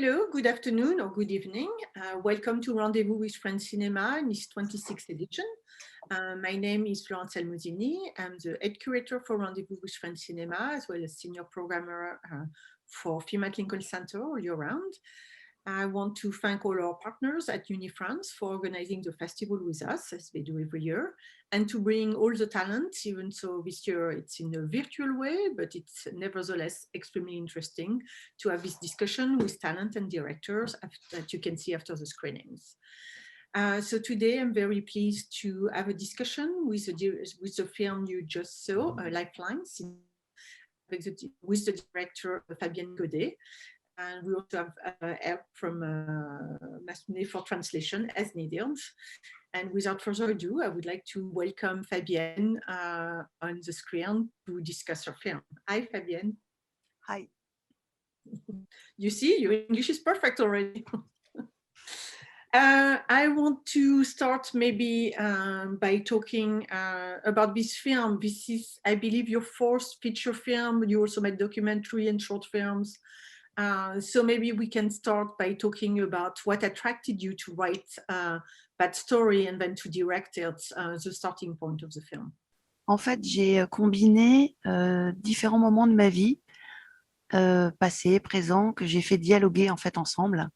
Hello, good afternoon or good evening. Welcome to Rendez-Vous with Friends Cinema in its 26th edition. My name is Florence Almusini. I'm the head curator for Rendez-Vous with Friends Cinema, as well as senior programmer for Film at Lincoln Center all year round. I want to thank all our partners at UniFrance for organizing the festival with us, as they do every year, and to bring all the talents, even so this year it's in a virtual way, but it's nevertheless extremely interesting to have this discussion with talent and directors that you can see after the screenings. So today I'm very pleased to have a discussion with the film you just saw, Lifelines, with the director Fabienne Godet. And we also have help from Moulier for translation as needed. And without further ado, I would like to welcome Fabienne on the screen to discuss her film. Hi, Fabienne. Hi. You see, your English is perfect already. I want to start maybe by talking about this film. This is, I believe, your fourth feature film. You also made documentary and short films. So maybe we can start by talking about what attracted you to write that story and then to direct it, the starting point of the film. En fait, j'ai combiné différents moments de ma vie, passé, présent, que j'ai fait dialoguer en fait ensemble.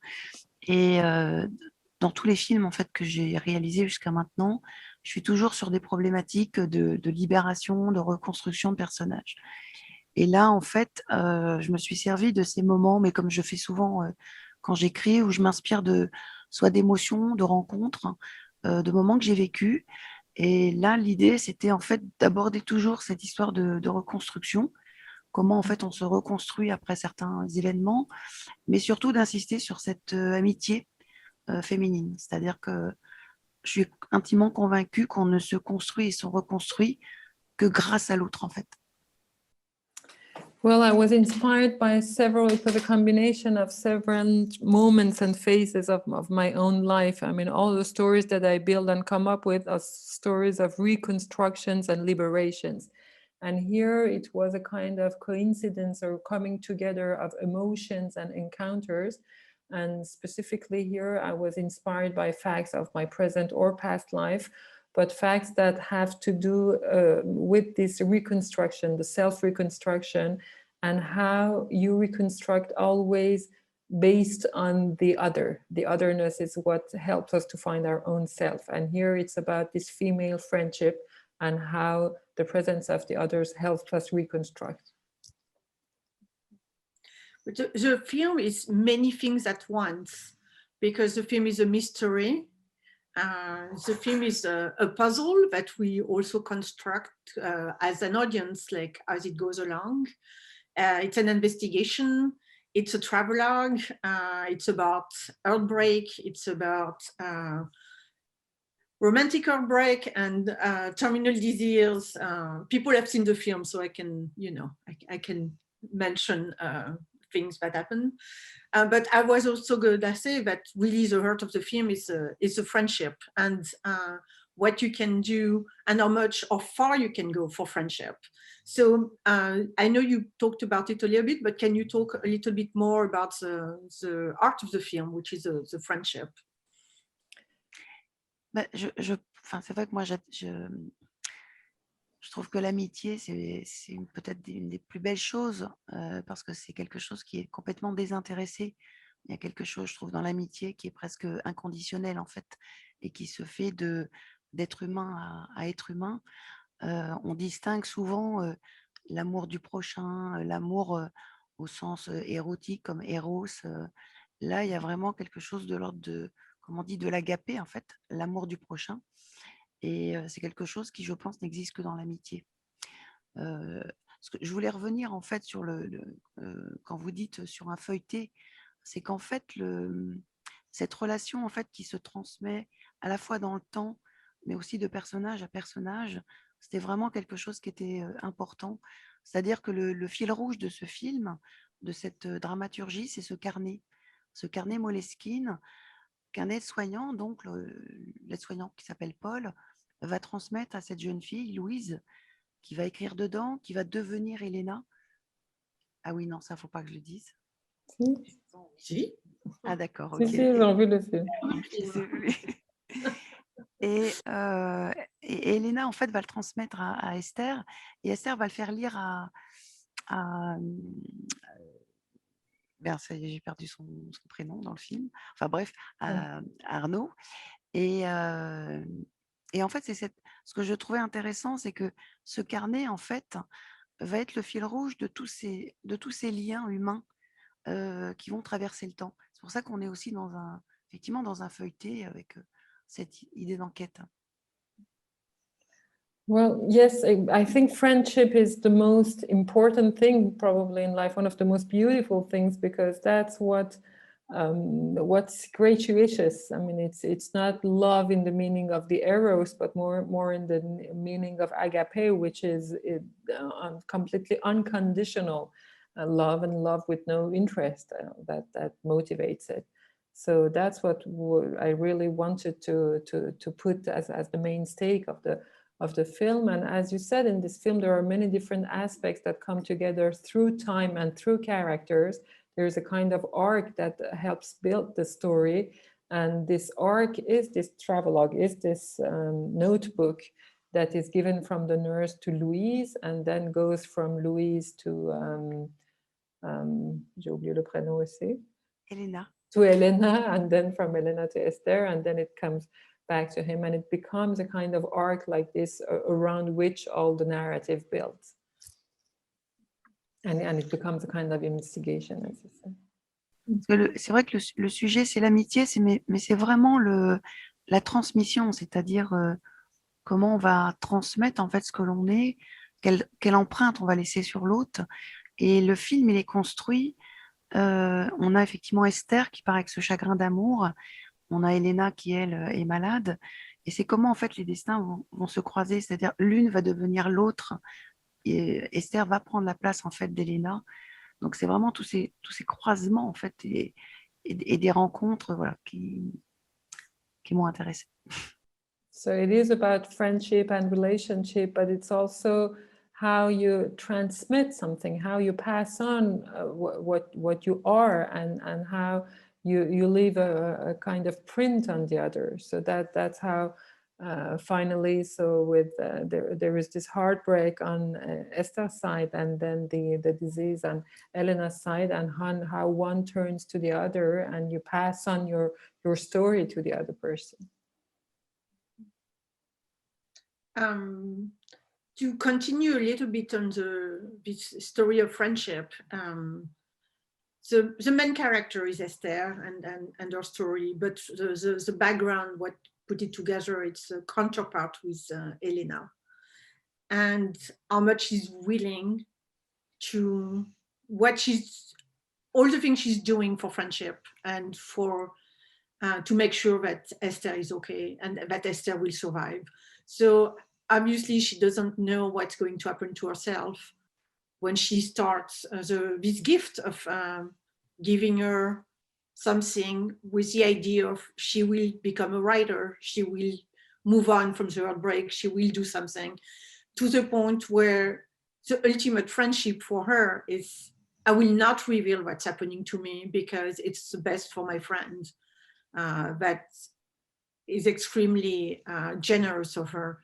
Et dans tous les films en fait que j'ai réalisés jusqu'à maintenant, je suis toujours sur des problématiques de libération, de reconstruction de personnages. Et là, en fait, je me suis servie de ces moments, mais comme je fais souvent quand j'écris, où je m'inspire soit d'émotions, de rencontres, de moments que j'ai vécus. Et là, l'idée, c'était en fait d'aborder toujours cette histoire de reconstruction, comment en fait on se reconstruit après certains événements, mais surtout d'insister sur cette amitié féminine. C'est-à-dire que je suis intimement convaincue qu'on ne se construit et se reconstruit que grâce à l'autre, en fait. Well, I was inspired by several, it was a combination of several moments and phases of my own life. I mean, all the stories that I build and come up with are stories of reconstructions and liberations. And here it was a kind of coincidence or coming together of emotions and encounters. And specifically here, I was inspired by facts of my present or past life, but facts that have to do with this reconstruction, the self-reconstruction, and how you reconstruct always based on the other. The otherness is what helps us to find our own self. And here it's about this female friendship and how the presence of the others helps us reconstruct. The film is many things at once, because the film is a mystery. The film is a puzzle that we also construct as an audience, like as it goes along. It's an investigation. It's a travelogue. It's about heartbreak. It's about romantic heartbreak and terminal disease. People have seen the film, so I can, I can mention things that happen. But I was also going to say that really the heart of the film is a friendship and what you can do and how far you can go for friendship. So I know you talked about it a little bit, but can you talk a little bit more about the art of the film, which is the friendship? C'est vrai que moi, je trouve que l'amitié, c'est peut-être une des plus belles choses parce que c'est quelque chose qui est complètement désintéressé. Il y a quelque chose, je trouve, dans l'amitié qui est presque inconditionnel, en fait, et qui se fait d'être humain à être humain. On distingue souvent l'amour du prochain, l'amour au sens érotique comme éros. Là, il y a vraiment quelque chose de l'ordre de, comme on dit, de l'agapé, en fait, l'amour du prochain. Et c'est quelque chose qui, je pense, n'existe que dans l'amitié. Je voulais revenir, en fait, sur quand vous dites sur un feuilleté, c'est qu'en fait, cette relation, en fait, qui se transmet à la fois dans le temps, mais aussi de personnage à personnage, c'était vraiment quelque chose qui était important. C'est-à-dire que le fil rouge de ce film, de cette dramaturgie, c'est ce carnet Moleskine, qu'un aide-soignant, donc l'aide-soignant qui s'appelle Paul, va transmettre à cette jeune fille, Louise, qui va écrire dedans, qui va devenir Elena. Ah oui, non, ça, il ne faut pas que je le dise. Si. Ah d'accord, Si, ok. si, j'ai envie le film. Et, Elena, en fait, va le transmettre à Esther, et Esther va le faire lire à ça y est, j'ai perdu son prénom dans le film. Enfin bref, à Arnaud. Et, en fait, ce que je trouvais intéressant, c'est que ce carnet, en fait, va être le fil rouge de tous ces liens humains qui vont traverser le temps. C'est pour ça qu'on est aussi effectivement dans un feuilleté avec cette idée d'enquête. Well, yes, I think friendship is the most important thing probably in life, one of the most beautiful things, because that's what's gratuitous. I mean, it's not love in the meaning of the eros, but more in the meaning of agape, which is completely unconditional love, and love with no interest that motivates it. So that's what I really wanted to put as the main stake of the film. And as you said, in this film, there are many different aspects that come together through time and through characters. There's a kind of arc that helps build the story. And this arc is this travelogue, is this notebook that is given from the nurse to Louise, and then goes from Louise to, j'ai oublié le prénom aussi. Elena. To Elena, and then from Elena to Esther, and then it comes back to him, and it becomes a kind of arc like this around which all the narrative builds, and it becomes a kind of investigation, as you said. C'est vrai que le sujet, c'est l'amitié, mais c'est vraiment la transmission, c'est-à-dire comment on va transmettre en fait ce que l'on est, quelle empreinte on va laisser sur l'autre. Et le film, il est construit. On a effectivement Esther qui part avec ce chagrin d'amour. On a Elena qui, elle, est malade. Et c'est comment, en fait, les destins vont se croiser. C'est-à-dire, l'une va devenir l'autre. Et Esther va prendre la place, en fait, d'Elena. Donc, c'est vraiment tous ces croisements, en fait, et des rencontres, voilà, qui m'ont intéressée. So it is about friendship and relationship, but it's also how you transmit something, how you pass on what you are, and how you leave a kind of print on the other. So that's how finally, so with there is this heartbreak on Esther's side, and then the disease on Elena's side, and how one turns to the other, and you pass on your story to the other person. To continue a little bit on this story of friendship, the main character is Esther and her story, but the background, what put it together, it's a counterpart with Elena, and how much she's willing to all the things she's doing for friendship and for to make sure that Esther is okay and that Esther will survive. So obviously she doesn't know what's going to happen to herself when she starts this gift of giving her something with the idea of she will become a writer, she will move on from the heartbreak, she will do something, to the point where the ultimate friendship for her is, I will not reveal what's happening to me because it's the best for my friend. That is extremely generous of her.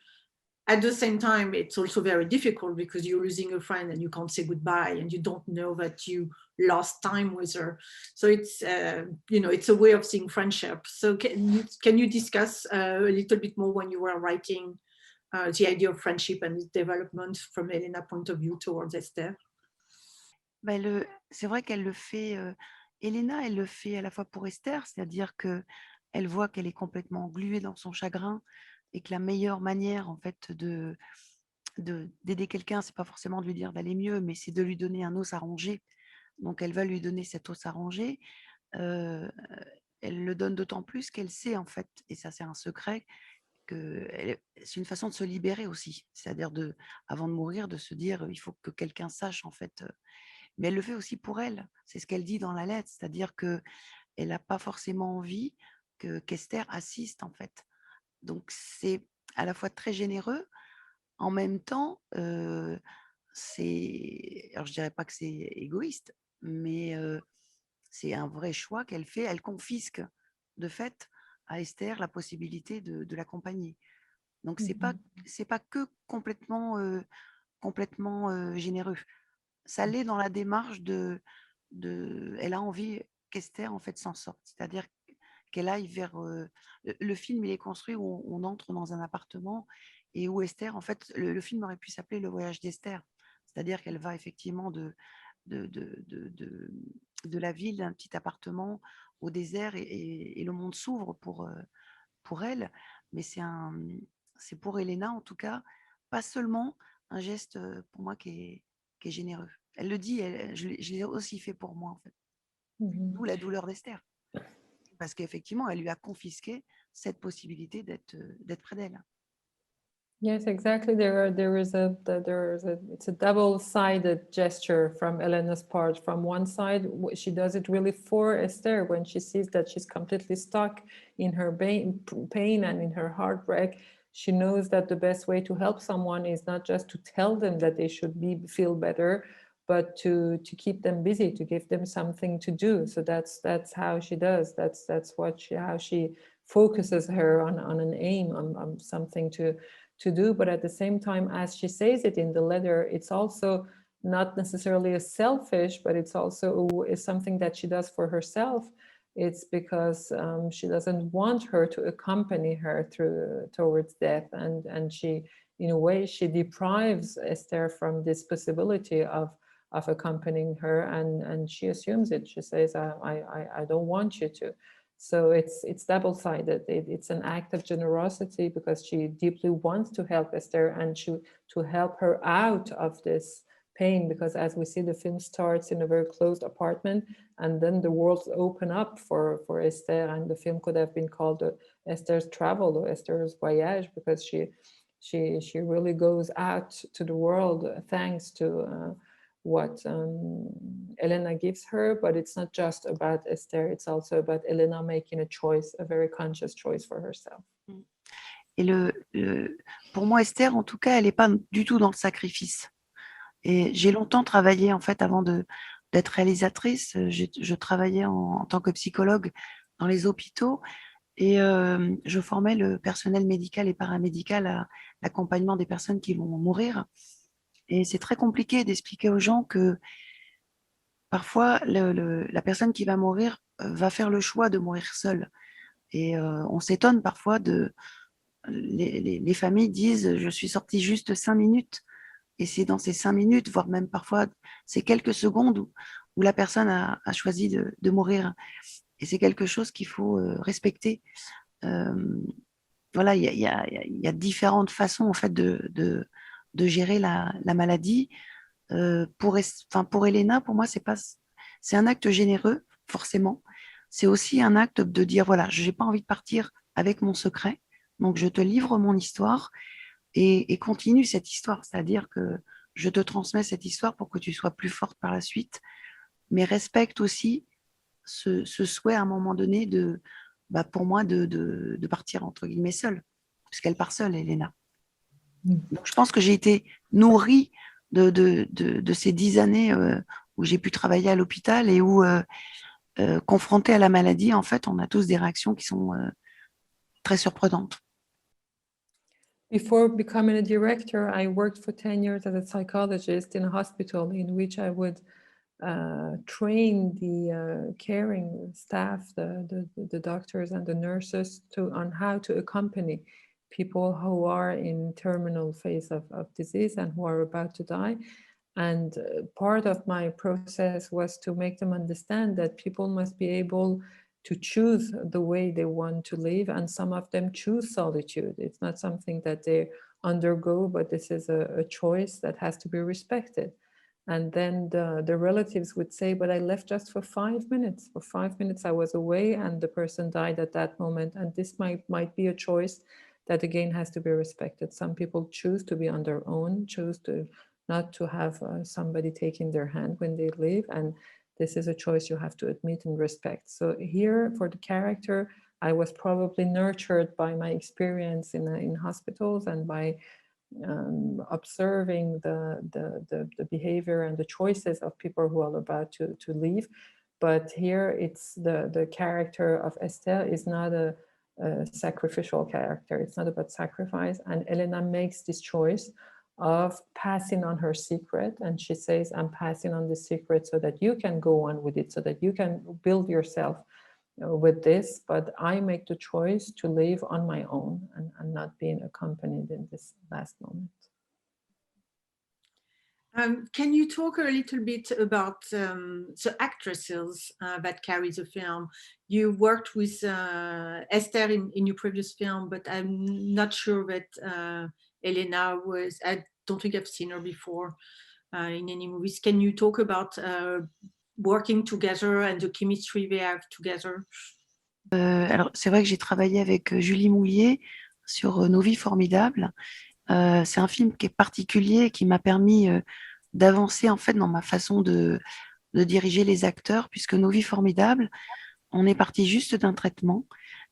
At the same time, it's also very difficult because you're losing a friend and you can't say goodbye and you don't know that you lost time with her. So it's, it's a way of seeing friendship. So can you discuss a little bit more when you were writing the idea of friendship and its development from Elena's point of view towards Esther? C'est vrai qu'elle le fait, Elena, elle le fait à la fois pour Esther, c'est-à-dire qu'elle voit qu'elle est complètement engluée dans son chagrin et que la meilleure manière, en fait, d'aider quelqu'un, c'est pas forcément de lui dire d'aller mieux, mais c'est de lui donner un os à ronger. Donc, elle va lui donner cet os à ronger. Elle le donne d'autant plus qu'elle sait, en fait, et ça, c'est un secret, que c'est une façon de se libérer aussi. C'est-à-dire, avant de mourir, de se dire, il faut que quelqu'un sache, en fait. Mais elle le fait aussi pour elle. C'est ce qu'elle dit dans la lettre, c'est-à-dire qu'elle n'a pas forcément envie qu'Esther assiste, en fait. Donc, c'est à la fois très généreux, en même temps, alors je dirais pas que c'est égoïste, mais c'est un vrai choix qu'elle fait. Elle confisque de fait à Esther la possibilité de l'accompagner. Donc c'est pas que complètement généreux. Ça l'est dans la démarche elle a envie qu'Esther en fait s'en sorte, c'est-à-dire qu'elle aille vers le film. Il est construit où on entre dans un appartement et où Esther, en fait, le film aurait pu s'appeler Le voyage d'Esther, c'est-à-dire qu'elle va effectivement de, de, de, de, de la ville, d'un petit appartement au désert, et le monde s'ouvre pour elle. Mais c'est pour Elena, en tout cas, pas seulement un geste pour moi qui est généreux. Elle le dit, je l'ai aussi fait pour moi, en fait. D'où la douleur d'Esther. Parce qu'effectivement, elle lui a confisqué cette possibilité d'être près d'elle. Yes, exactly. It's a double-sided gesture from Elena's part. From one side, she does it really for Esther when she sees that she's completely stuck in her pain and in her heartbreak. She knows that the best way to help someone is not just to tell them that they should feel better, but to keep them busy, to give them something to do. So that's how she does. That's how she focuses her on an aim, on something to do. But at the same time, as she says it in the letter, it's also not necessarily a selfish, but it's also something that she does for herself. It's because she doesn't want her to accompany her towards death, and she, in a way, she deprives Esther from this possibility of accompanying her, and she assumes it. She says, I don't want you to. So it's double-sided. It's an act of generosity because she deeply wants to help Esther and to help her out of this pain, because as we see, the film starts in a very closed apartment, and then the worlds open up for Esther, and the film could have been called Esther's Travel or Esther's Voyage, because she really goes out to the world thanks to what Elena gives her. But it's not just about Esther, it's also about Elena making a choice, a very conscious choice for herself. Et pour moi, Esther, en tout cas, elle n'est pas du tout dans le sacrifice. Et j'ai longtemps travaillé, en fait, avant d'être réalisatrice, je travaillais en tant que psychologue dans les hôpitaux, et je formais le personnel médical et paramédical à l'accompagnement des personnes qui vont mourir. Et c'est très compliqué d'expliquer aux gens que parfois, la personne qui va mourir va faire le choix de mourir seule. Et on s'étonne parfois les familles disent « je suis sortie juste 5 minutes ». Et c'est dans ces 5 minutes, voire même parfois ces quelques secondes où la personne a choisi de mourir. Et c'est quelque chose qu'il faut respecter. Voilà, il y a différentes façons en fait de gérer la maladie. Pour Elena, pour moi, c'est un acte généreux, forcément. C'est aussi un acte de dire, voilà, je n'ai pas envie de partir avec mon secret, donc je te livre mon histoire et continue cette histoire. C'est-à-dire que je te transmets cette histoire pour que tu sois plus forte par la suite, mais respecte aussi ce souhait à un moment donné pour moi, de partir, entre guillemets, seule, puisqu'elle part seule, Elena. Donc, je pense que j'ai été nourrie de ces 10 années où j'ai pu travailler à l'hôpital et où, confrontée à la maladie, en fait, on a tous des réactions qui sont très surprenantes. Before becoming a director, I worked for 10 years as a psychologist in a hospital in which I would train the caring staff, the doctors and the nurses on how to accompany people who are in terminal phase of disease and who are about to die. And part of my process was to make them understand that people must be able to choose the way they want to live, and some of them choose solitude. It's not something that they undergo, but this is a choice that has to be respected. And then the relatives would say, but I left just for 5 minutes. For 5 minutes I was away and the person died at that moment. And this might be a choice that again has to be respected. Some people choose to be on their own, choose to not to have somebody taking their hand when they leave. And this is a choice you have to admit and respect. So here for the character, I was probably nurtured by my experience in hospitals and by observing the behavior and the choices of people who are about to leave. But here it's the character of Esther is not a sacrificial character. It's not about sacrifice. And Elena makes this choice of passing on her secret. And she says, I'm passing on the secret so that you can go on with it, so that you can build yourself with this. But I make the choice to live on my own and not being accompanied in this last moment. Can you talk a little bit about the actresses that carry the film? You worked with Esther in your previous film, but I'm not sure that Elena was, I don't think I've seen her before in any movies. Can you talk about working together and the chemistry they have together? Alors, c'est vrai que j'ai travaillé avec Julie Moulier sur Nos vies formidables. C'est un film qui est particulier, qui m'a permis d'avancer en fait dans ma façon de diriger les acteurs, puisque Nos vies formidables, on est parti juste d'un traitement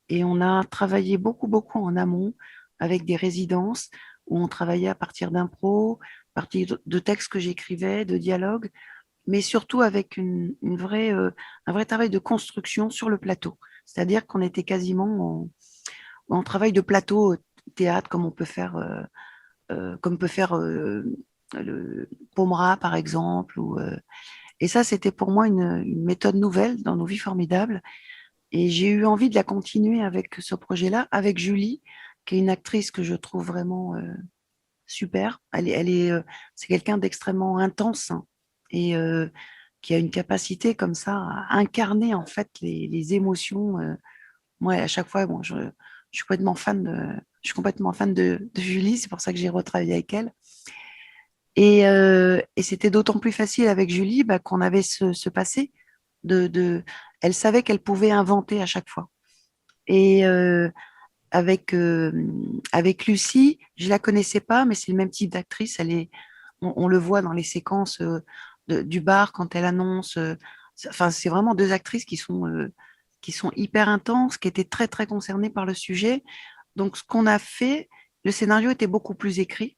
et on a travaillé beaucoup en amont avec des résidences où on travaillait à partir d'impro, à partir de textes que j'écrivais, de dialogues, mais surtout avec un vrai travail de construction sur le plateau. C'est-à-dire qu'on était quasiment en travail de plateau théâtre, comme on peut faire, comme peut faire le Pomera, par exemple. Et ça, c'était pour moi une méthode nouvelle dans Nos vies formidables. Et j'ai eu envie de la continuer avec ce projet-là, avec Julie, qui est une actrice que je trouve vraiment super. C'est quelqu'un d'extrêmement intense, hein, et qui a une capacité comme ça à incarner en fait les émotions. Moi, à chaque fois, bon, je suis complètement fan de Julie, c'est pour ça que j'ai retravaillé avec elle. Et c'était d'autant plus facile avec Julie qu'on avait ce passé elle savait qu'elle pouvait inventer à chaque fois. Et avec Lucie, je la connaissais pas, mais c'est le même type d'actrice. On le voit dans les séquences du bar quand elle annonce. Enfin, c'est vraiment deux actrices qui sont hyper intenses, qui étaient très concernées par le sujet. Donc, ce qu'on a fait, le scénario était beaucoup plus écrit.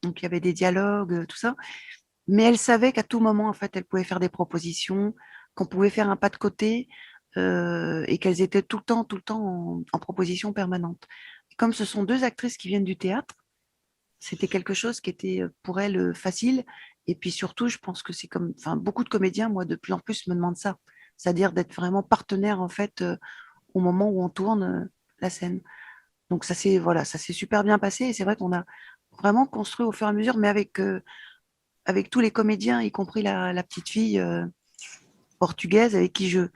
Donc, il y avait des dialogues, tout ça. Mais elle savait qu'à tout moment, en fait, elle pouvait faire des propositions, qu'on pouvait faire un pas de côté et qu'elles étaient tout le temps en proposition permanente. Et comme ce sont deux actrices qui viennent du théâtre, c'était quelque chose qui était pour elles facile. Et puis surtout, je pense que c'est comme, enfin, beaucoup de comédiens, moi, de plus en plus me demandent ça, c'est-à-dire d'être vraiment partenaire, en fait, au moment où on tourne la scène. Donc ça s'est super bien passé. Et c'est vrai qu'on a vraiment construit au fur et à mesure, mais avec tous les comédiens, y compris la petite fille portugaise avec qui je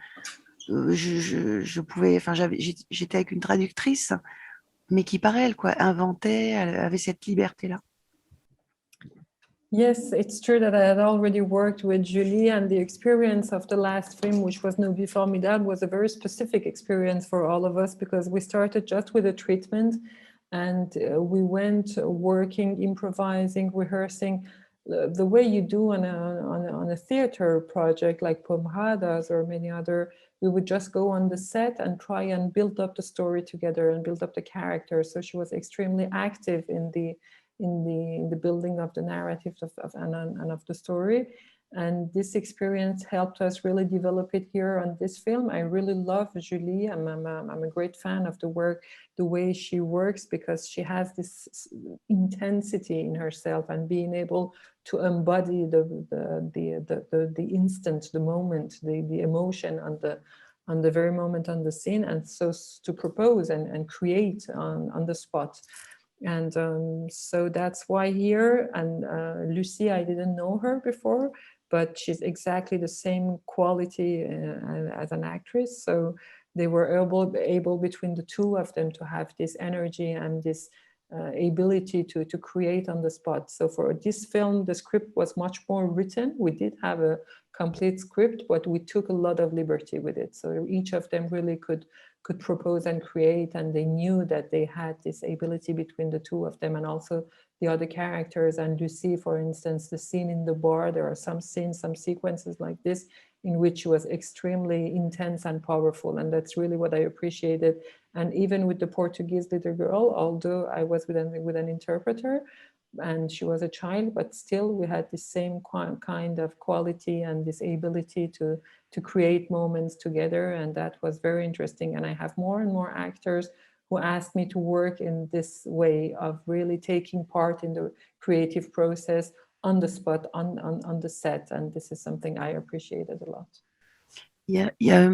pouvais, enfin, j'étais avec une traductrice, mais qui, pareil, quoi, inventait, elle avait cette liberté-là. Yes, it's true that I had already worked with Julie, and the experience of the last film, which was Nos vies formidables, was a very specific experience for all of us because we started just with a treatment and we went working, improvising, rehearsing the way you do on a theater project like Pomradas or many other. We would just go on the set and try and build up the story together and build up the characters. So she was extremely active in the building of the narrative and of the story. And this experience helped us really develop it here on this film. I really love Julie. I'm a great fan of the work, the way she works, because she has this intensity in herself and being able to embody the instant, the moment, the emotion on the very moment on the scene, and so to propose and create on the spot. And so that's why here, and Lucie, I didn't know her before, but she's exactly the same quality as an actress. So they were able between the two of them to have this energy and this ability to create on the spot. So for this film, the script was much more written. We did have a complete script, but we took a lot of liberty with it. So each of them really could propose and create, and they knew that they had this ability between the two of them, and also the other characters. And Lucie, for instance, the scene in the bar, there are some scenes, some sequences like this in which she was extremely intense and powerful, and that's really what I appreciated. And even with the Portuguese little girl, although I was with an interpreter, and she was a child, but still we had the same kind of quality and this ability to create moments together, and that was very interesting. And I have more and more actors who ask me to work in this way of really taking part in the creative process on the spot, on the set, and this is something I appreciated a lot. Il y a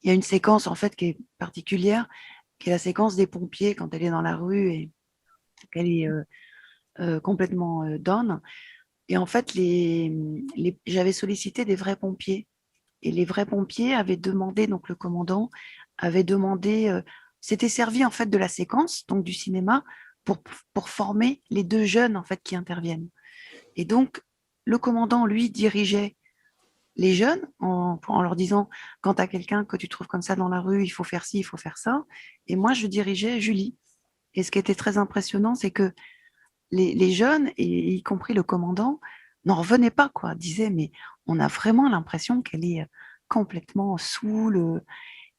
il y a une séquence en fait qui est particulière, qui est la séquence des pompiers quand elle est dans la rue et qu'elle est complètement down. Et en fait, j'avais sollicité des vrais pompiers. Et les vrais pompiers avaient demandé, donc le commandant avait demandé, s'était servi en fait de la séquence, donc du cinéma, pour former les deux jeunes en fait qui interviennent. Et donc, le commandant, lui, dirigeait les jeunes en leur disant, quand tu as quelqu'un que tu trouves comme ça dans la rue, il faut faire ci, il faut faire ça. Et moi, je dirigeais Julie. Et ce qui était très impressionnant, c'est que les jeunes, et y compris le commandant, n'en revenaient pas, quoi. Disaient, mais on a vraiment l'impression qu'elle est complètement saoule.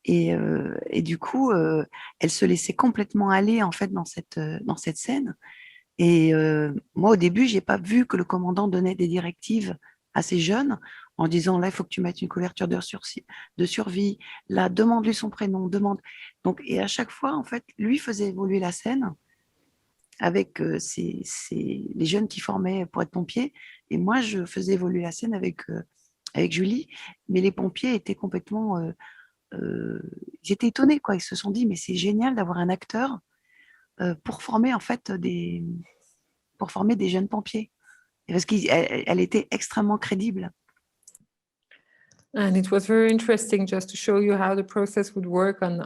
Et du coup, elle se laissait complètement aller, en fait, dans cette scène. Et moi, au début, j'ai pas vu que le commandant donnait des directives à ces jeunes en disant, là, il faut que tu mettes une couverture de survie. Là, demande-lui son prénom, demande. Donc, et à chaque fois, en fait, lui faisait évoluer la scène avec les jeunes qui formaient pour être pompiers. Et moi, je faisais évoluer la scène avec Julie. Mais les pompiers étaient complètement... ils étaient étonnés, quoi. Ils se sont dit, mais c'est génial d'avoir un acteur pour former, en fait, des jeunes pompiers. Parce qu'elle était extrêmement crédible. And it was very interesting just to show you how the process would work on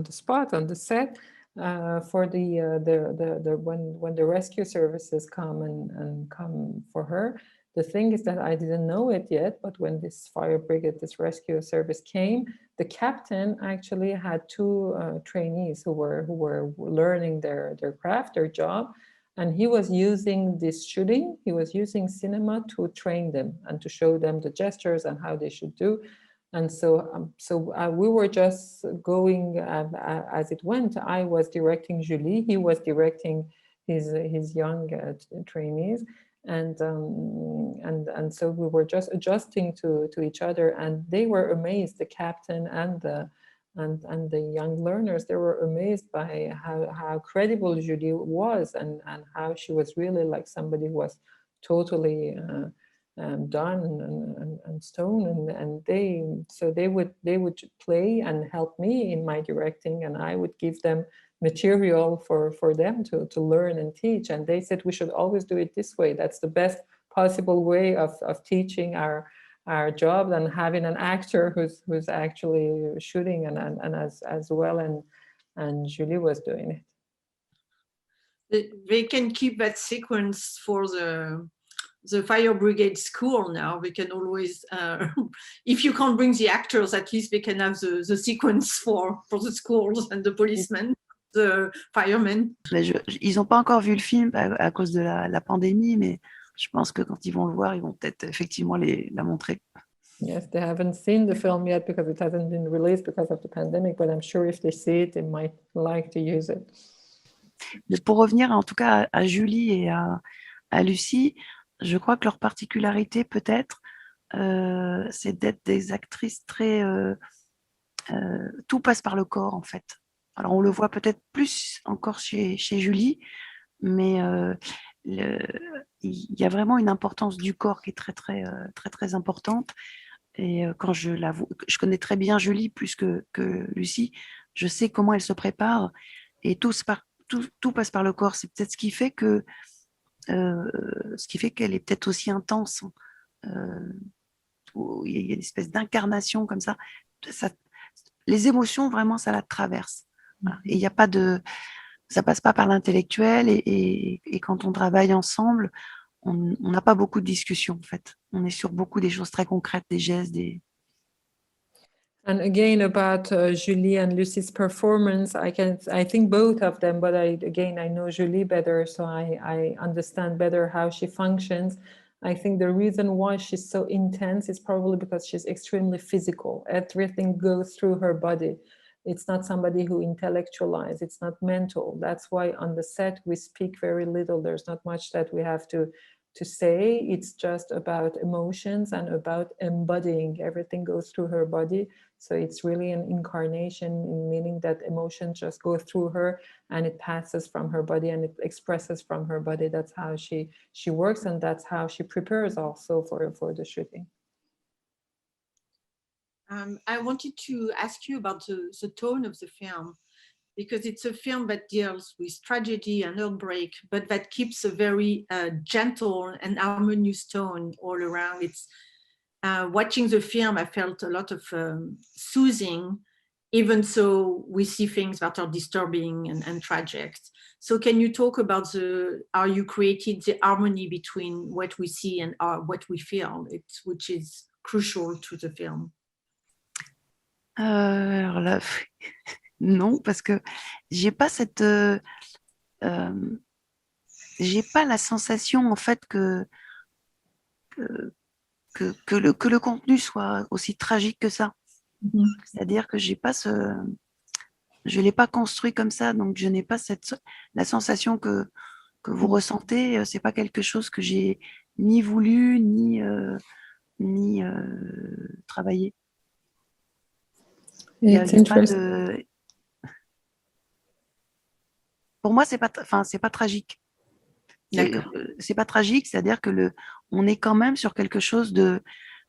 the spot, on the set, for when the rescue services come and come for her. The thing is that I didn't know it yet, but when this fire brigade, this rescue service came, the captain actually had two trainees who were learning their craft, their job. And he was using this shooting, he was using cinema to train them and to show them the gestures and how they should do. And so we were just going as it went. I was directing Julie, he was directing his young trainees. And so we were just adjusting to each other, and they were amazed, the captain and the young learners. They were amazed by how credible Julie was, and how she was really like somebody who was totally done and stone, and they would play and help me in my directing, and I would give them material for them to learn and teach. And they said we should always do it this way. That's the best possible way of teaching our job, and having an actor who's actually shooting and as well, and Julie was doing it. They can keep that sequence for the fire brigade school now. They can always, if you can't bring the actors, at least they can have the sequence for the schools and the policemen, the firemen. Ils n'ont pas encore vu le film à cause de la pandémie, mais je pense que quand ils vont le voir, ils vont peut-être effectivement la montrer. Yes, they haven't seen the film yet because it hasn't been released because of the pandemic, but I'm sure if they see it, they might like to use it. Pour revenir en tout cas à Julie et à Lucie, je crois que leur particularité peut-être, c'est d'être des actrices très... tout passe par le corps en fait. Alors on le voit peut-être plus encore chez Julie, mais il y a vraiment une importance du corps qui est très très très très importante. Et quand je connais très bien Julie plus que Lucie, je sais comment elle se prépare, et tout passe par le corps. C'est peut-être ce qui fait qu'elle est peut-être aussi intense. Il y a une espèce d'incarnation comme ça. Les émotions, vraiment, ça la traverse. Et il n'y a pas ça passe pas par l'intellectuel, et quand on travaille ensemble, on n'a pas beaucoup de discussions en fait. On est sur beaucoup des choses très concrètes, des gestes, And again, about Julie and Lucie's performance, I think both of them, but I know Julie better, so I understand better how she functions. I think the reason why she's so intense is probably because she's extremely physical. Everything goes through her body. It's not somebody who intellectualizes, it's not mental. That's why on the set we speak very little. There's not much that we have to say. It's just about emotions and about embodying. Everything goes through her body. So it's really an incarnation, meaning that emotions just go through her and it passes from her body and it expresses from her body. That's how she works, and that's how she prepares also for the shooting. I wanted to ask you about the tone of the film, because it's a film that deals with tragedy and heartbreak, but that keeps a very gentle and harmonious tone all around. It's watching the film, I felt a lot of soothing, even so we see things that are disturbing and tragic. So can you talk about how you created the harmony between what we see and what we feel, which is crucial to the film? Alors là, non, parce que j'ai pas cette, j'ai pas la sensation en fait que le contenu soit aussi tragique que ça. C'est-à-dire que j'ai pas je l'ai pas construit comme ça, donc je n'ai pas la sensation que vous ressentez. C'est pas quelque chose que j'ai ni voulu ni travaillé. It's interesting. Pour moi, c'est pas tragique. C'est pas tragique, c'est-à-dire que on est quand même sur quelque chose de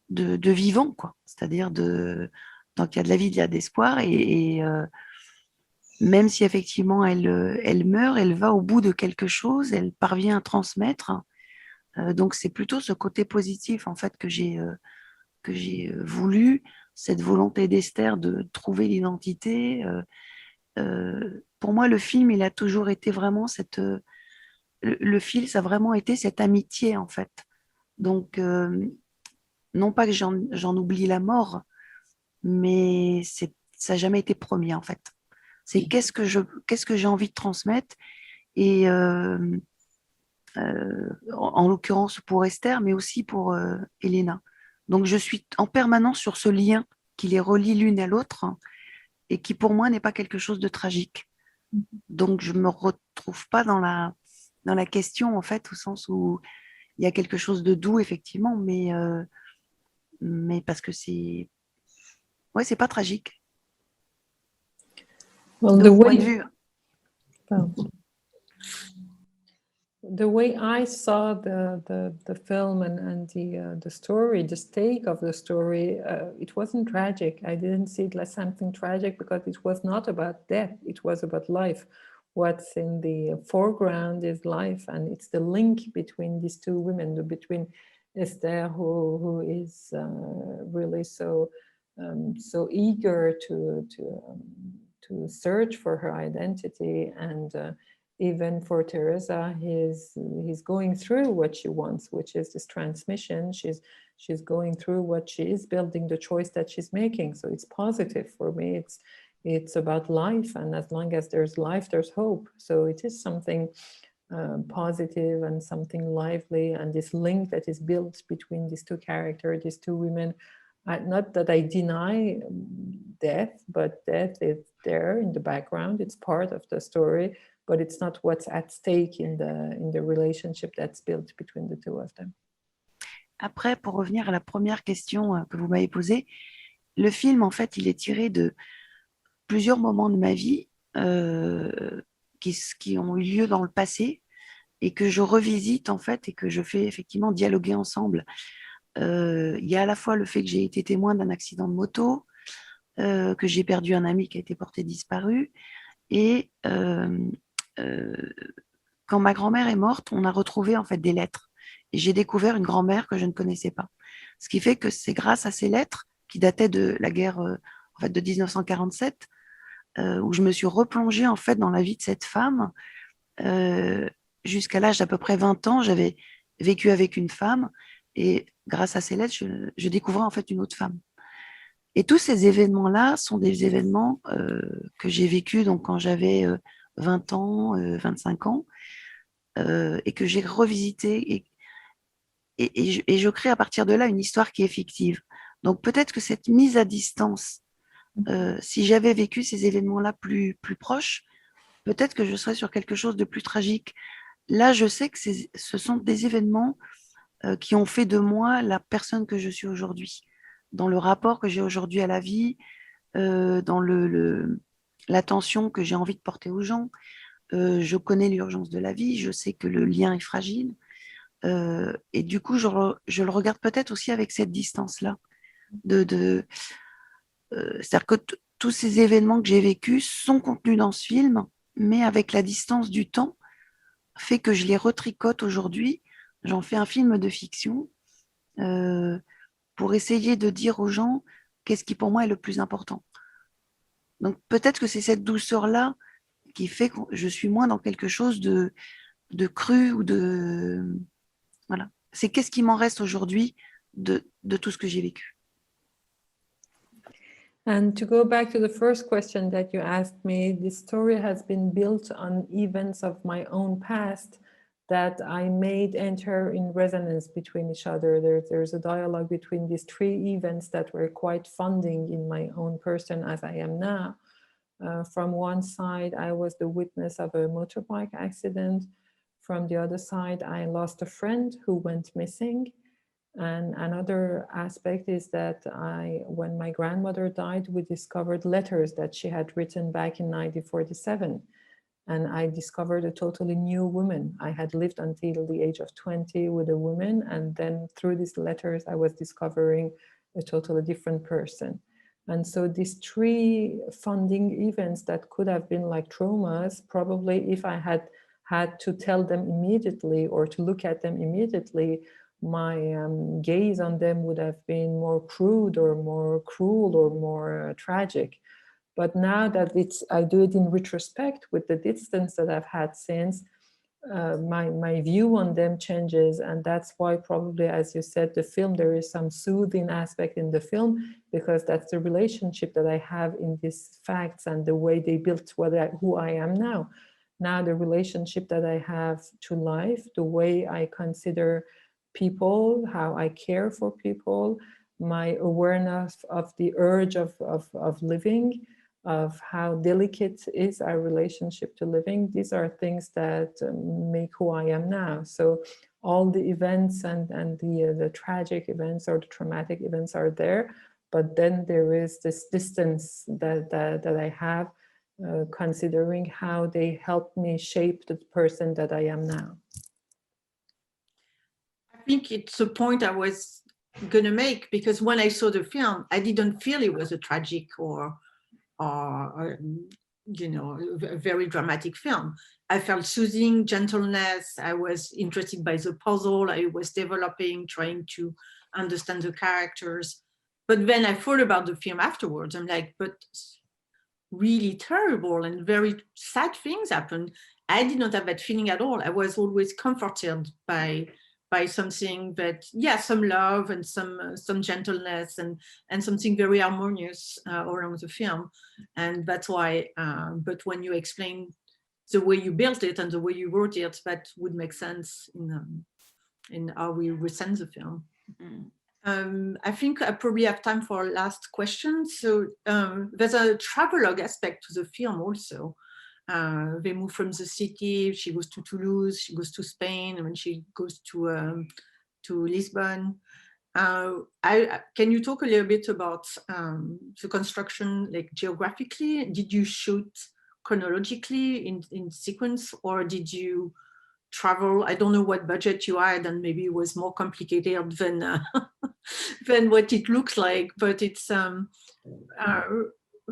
vivant, quoi. C'est-à-dire tant qu'il y a de la vie, il y a d'espoir, et même si effectivement elle meurt, elle va au bout de quelque chose, elle parvient à transmettre. Donc c'est plutôt ce côté positif en fait que j'ai voulu, cette volonté d'Esther de trouver l'identité. Pour moi, le film, il a toujours été vraiment le fil, ça a vraiment été cette amitié en fait. Donc non pas que j'en oublie la mort, mais ça n'a jamais été premier en fait. C'est qu'est-ce que j'ai envie de transmettre, et en l'occurrence pour Esther, mais aussi pour Elena. Donc je suis en permanence sur ce lien qui les relie l'une à l'autre, et qui pour moi n'est pas quelque chose de tragique. Donc je me retrouve pas dans la question en fait, au sens où il y a quelque chose de doux effectivement, mais parce que c'est pas tragique. Well, de mon point de vue. The way I saw the film and the story, the stake of the story, it wasn't tragic. I didn't see it as something tragic because it was not about death. It was about life. What's in the foreground is life, and it's the link between these two women, between Esther, who is really so eager to search for her identity, and even for Teresa, he's going through what she wants, which is this transmission. She's going through what she is building, the choice that she's making. So it's positive for me. It's about life, and as long as there's life, there's hope. So it is something positive and something lively, and this link that is built between these two characters, these two women. Not that I deny death, but death is there in the background. It's part of the story, but it's not what's at stake in the relationship that's built between the two of them. Après, pour revenir à la première question que vous m'avez posée, le film, en fait, il est tiré de plusieurs moments de ma vie qui ont eu lieu dans le passé, et que je revisite, en fait, et que je fais effectivement dialoguer ensemble. Il y a à la fois le fait que j'ai été témoin d'un accident de moto, que j'ai perdu un ami qui a été porté disparu, et quand ma grand-mère est morte, on a retrouvé en fait des lettres, et j'ai découvert une grand-mère que je ne connaissais pas. Ce qui fait que c'est grâce à ces lettres qui dataient de la guerre en fait de 1947, où je me suis replongée en fait dans la vie de cette femme. Jusqu'à l'âge d'à peu près 20 ans, j'avais vécu avec une femme, et grâce à ces lettres, je découvrais en fait une autre femme. Et tous ces événements-là sont des événements que j'ai vécus donc, quand j'avais 20 ans, 25 ans, et que j'ai revisité, et je crée à partir de là une histoire qui est fictive. Donc peut-être que cette mise à distance si j'avais vécu ces événements-là plus proches, peut-être que je serais sur quelque chose de plus tragique. Là, je sais que ce sont des événements qui ont fait de moi la personne que je suis aujourd'hui, dans le rapport que j'ai aujourd'hui à la vie, dans l'attention que j'ai envie de porter aux gens. Je connais l'urgence de la vie, je sais que le lien est fragile. Et du coup, je le regarde peut-être aussi avec cette distance-là. C'est-à-dire que tous ces événements que j'ai vécus sont contenus dans ce film, mais avec la distance du temps, fait que je les retricote aujourd'hui. J'en fais un film de fiction pour essayer de dire aux gens qu'est-ce qui pour moi est le plus important. Donc peut-être que c'est cette douceur-là qui fait que je suis moins dans quelque chose de cru ou de... Voilà. C'est qu'est-ce qui m'en reste aujourd'hui de tout ce que j'ai vécu. And to go back to the first question that you asked me, this story has been built on events of my own past that I made enter in resonance between each other. There's a dialogue between these three events that were quite funding in my own person as I am now. From one side, I was the witness of a motorbike accident. From the other side, I lost a friend who went missing. And another aspect is that when my grandmother died, we discovered letters that she had written back in 1947. And I discovered a totally new woman. I had lived until the age of 20 with a woman. And then through these letters, I was discovering a totally different person. And so these three funding events that could have been like traumas, probably if I had to tell them immediately or to look at them immediately, my gaze on them would have been more crude or more cruel or more tragic. But now that I do it in retrospect with the distance that I've had since, my view on them changes. And that's why probably, as you said, the film, there is some soothing aspect in the film, because that's the relationship that I have in these facts and the way they built who I am now. Now the relationship that I have to life, the way I consider people, how I care for people, my awareness of the urge of living, of how delicate is our relationship to living. These are things that make who I am now. So all the events and the tragic events or the traumatic events are there, but then there is this distance that I have, considering how they help me shape the person that I am now. I think it's a point I was going to make, because when I saw the film, I didn't feel it was a tragic or you know, a very dramatic film. I felt soothing, gentleness. I was interested by the puzzle I was developing, trying to understand the characters. But then I thought about the film afterwards. I'm like, but really terrible and very sad things happened. I did not have that feeling at all. I was always comforted by something that, yeah, some love and some gentleness and something very harmonious around the film. And that's why, but when you explain the way you built it and the way you wrote it, that would make sense in how we resent the film. I think I probably have time for a last question. So there's a travelogue aspect to the film also. They move from the city, she goes to Toulouse, she goes to Spain, and then she goes to Lisbon. Can you talk a little bit about the construction, like geographically? Did you shoot chronologically in sequence, or did you travel? I don't know what budget you had, and maybe it was more complicated than than what it looks like, but it's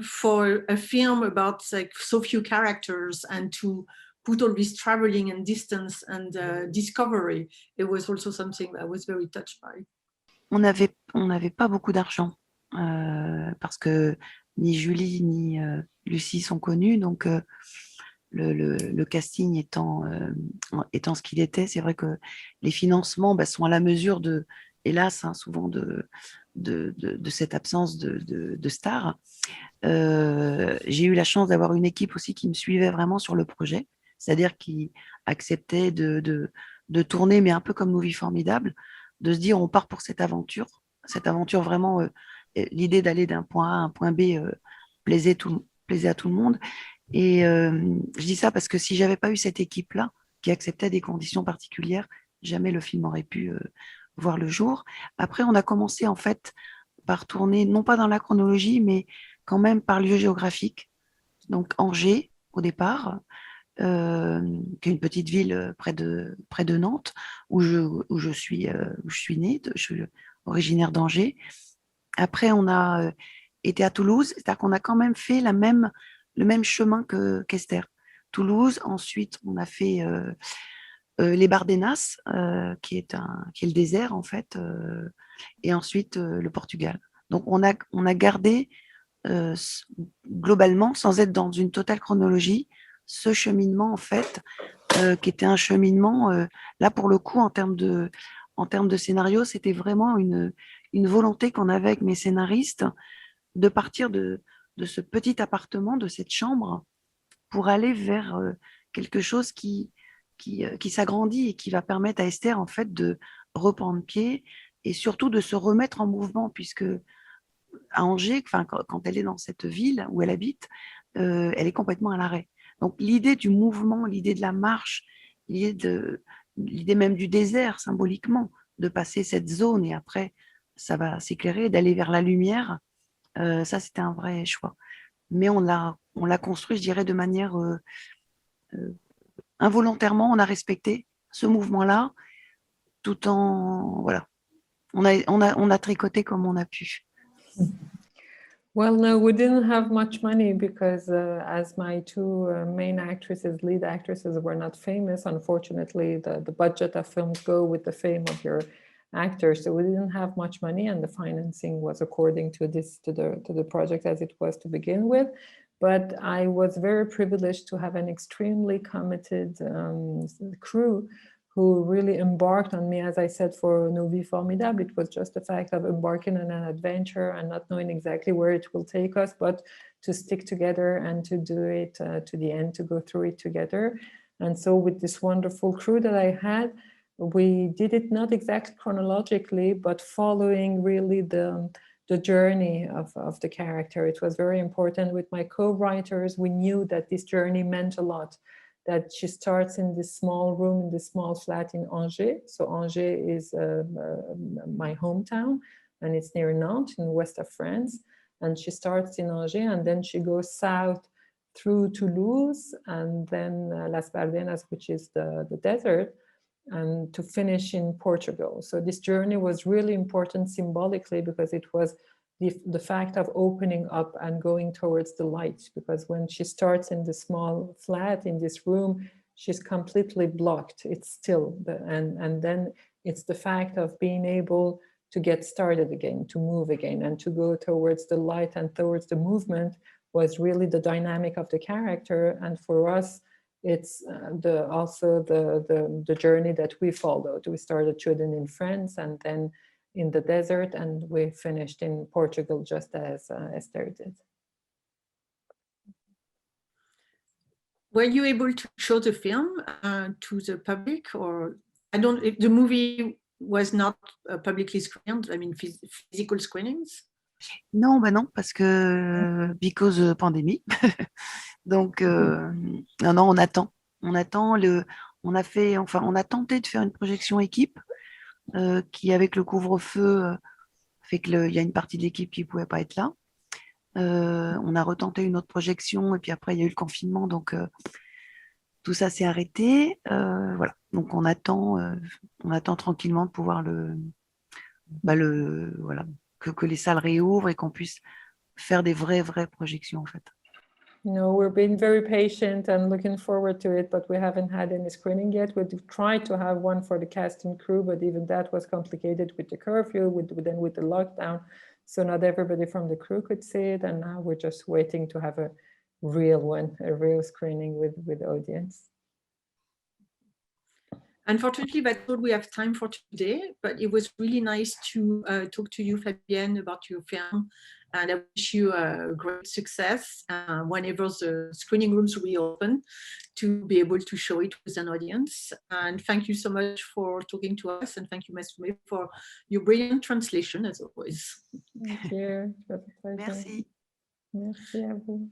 for a film about like so few characters and to put all this traveling and distance and discovery, it was also something I was very touched by. On n'avait pas beaucoup d'argent parce que ni Julie ni Lucie sont connues, donc le casting étant ce qu'il était, c'est vrai que les financements sont à la mesure de, hélas, souvent de cette absence de stars. J'ai eu la chance d'avoir une équipe aussi qui me suivait vraiment sur le projet, c'est-à-dire qui acceptait de tourner, mais un peu comme Nos Vies Formidables, de se dire on part pour cette aventure vraiment, l'idée d'aller d'un point A à un point B plaisait à tout le monde. Et je dis ça parce que si j'avais pas eu cette équipe-là qui acceptait des conditions particulières, jamais le film aurait pu voir le jour. Après, on a commencé en fait par tourner, non pas dans la chronologie, mais quand même par lieu géographique. Donc Angers au départ, qui est une petite ville près de Nantes, où je suis née, je suis originaire d'Angers. Après, on a été à Toulouse, c'est-à-dire qu'on a quand même fait le même chemin qu'Esther. Toulouse, ensuite, on a fait les Bardenas, qui est le désert, en fait, et ensuite le Portugal. Donc, on a gardé globalement, sans être dans une totale chronologie, ce cheminement, en fait, qui était un cheminement, là, pour le coup, en termes de scénario, c'était vraiment une volonté qu'on avait avec mes scénaristes de partir de ce petit appartement, de cette chambre, pour aller vers quelque chose qui s'agrandit et qui va permettre à Esther, en fait, de reprendre pied et surtout de se remettre en mouvement, puisque à Angers, quand elle est dans cette ville où elle habite, elle est complètement à l'arrêt. Donc l'idée du mouvement, l'idée de la marche, l'idée même du désert symboliquement, de passer cette zone et après ça va s'éclairer, d'aller vers la lumière, ça c'était un vrai choix. Mais on l'a construit, je dirais, de manière involontairement, on a respecté ce mouvement-là, tout en voilà, on a tricoté comme on a pu. Well, no, we didn't have much money because as my two main actresses, lead actresses, were not famous, unfortunately, the budget of films go with the fame of your actors. So we didn't have much money, and the financing was according to the project as it was to begin with. But I was very privileged to have an extremely committed crew who really embarked on me, as I said, for Nos Vies Formidables. It was just the fact of embarking on an adventure and not knowing exactly where it will take us, but to stick together and to do it to the end, to go through it together. And so with this wonderful crew that I had, we did it not exactly chronologically, but following really the journey of the character. It was very important with my co-writers. We knew that this journey meant a lot, that she starts in this small room, in this small flat in Angers. So Angers is my hometown, and it's near Nantes in the west of France. And she starts in Angers, and then she goes south through Toulouse, and then Las Bardenas, which is the desert, and to finish in Portugal. So this journey was really important symbolically because it was the fact of opening up and going towards the light, because when she starts in the small flat in this room, she's completely blocked. It's still, and then it's the fact of being able to get started again, to move again, and to go towards the light and towards the movement was really the dynamic of the character. And for us, it's also the journey that we followed. We started shooting in France and then in the desert, and we finished in Portugal just as Esther did. Were you able to show the film to the public, or if the movie was not publicly screened, I mean physical screenings? Non, parce que because pandémie. Donc non, on attend. On a tenté de faire une projection équipe qui, avec le couvre-feu, fait qu'il y a une partie de l'équipe qui ne pouvait pas être là. On a retenté une autre projection et puis après il y a eu le confinement, donc tout ça s'est arrêté. Voilà, donc on attend tranquillement de pouvoir voilà, que les salles réouvrent et qu'on puisse faire des vraies projections en fait. No, we're being very patient and looking forward to it, but we haven't had any screening yet. We tried to have one for the cast and crew, but even that was complicated with the curfew, with the lockdown. So not everybody from the crew could see it, and now we're just waiting to have a real one, a real screening with audience. Unfortunately, that's all we have time for today, but it was really nice to talk to you, Fabienne, about your film. And I wish you a great success whenever the screening rooms reopen, to be able to show it with an audience. And thank you so much for talking to us. And thank you, Masumé, for your brilliant translation, as always. Thank you. Merci. Merci à vous.